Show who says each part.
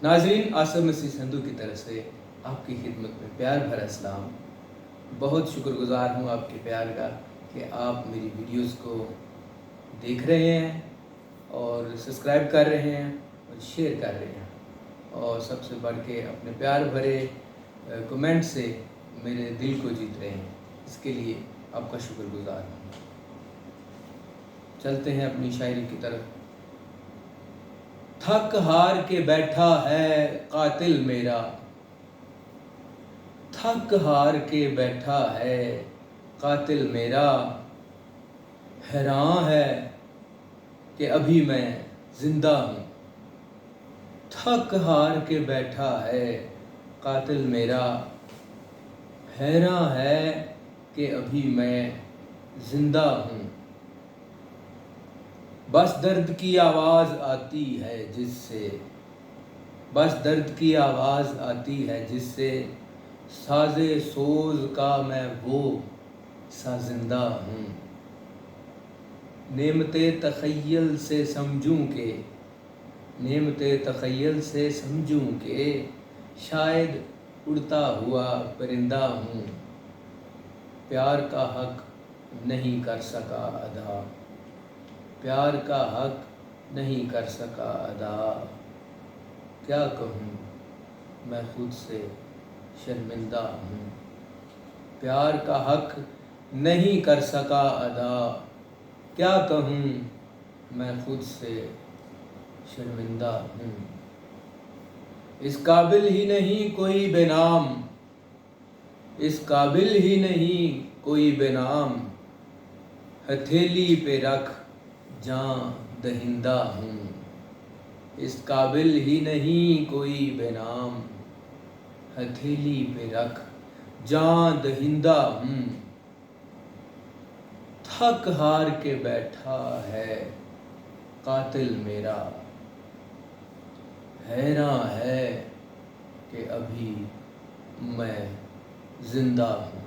Speaker 1: नाज़रीन, आसिफ मसीह संधू की तरफ से आपकी खिदमत में प्यार भरा सलाम। बहुत शुक्रगुज़ार हूँ आपके प्यार का कि आप मेरी वीडियोस को देख रहे हैं और सब्सक्राइब कर रहे हैं और शेयर कर रहे हैं, और सबसे बढ़ के अपने प्यार भरे कमेंट से मेरे दिल को जीत रहे हैं। इसके लिए आपका शुक्रगुज़ार हूँ। चलते हैं अपनी शायरी की तरफ। थक हार के बैठा है कातिल मेरा, थक हार के बैठा है कातिल मेरा, हैरान है कि अभी मैं जिंदा हूँ। थक हार के बैठा है कातिल मेरा, हैरान है कि अभी मैं जिंदा हूँ। बस दर्द की आवाज़ आती है जिससे, बस दर्द की आवाज़ आती है जिससे, साज़े सोज का मैं वो साजिंदा हूँ। नेमते तख़य्युल से समझूं के, नेमते तख़य्युल से समझूं के, शायद उड़ता हुआ परिंदा हूँ। प्यार का हक नहीं कर सका अदा, प्यार का हक नहीं कर सका अदा। क्या कहूँ मैं खुद से शर्मिंदा हूँ। प्यार का हक नहीं कर सका अदा, क्या कहूँ मैं खुद से शर्मिंदा हूँ। इस काबिल ही नहीं कोई बेनाम, इस काबिल ही नहीं कोई बेनाम, हथेली पे रख जान दहिंदा हूँ। इस काबिल ही नहीं कोई बेनाम, हथेली पे रख जान दहिंदा हूँ। थक हार के बैठा है कातिल मेरा, हैरान है कि अभी मैं जिंदा हूँ।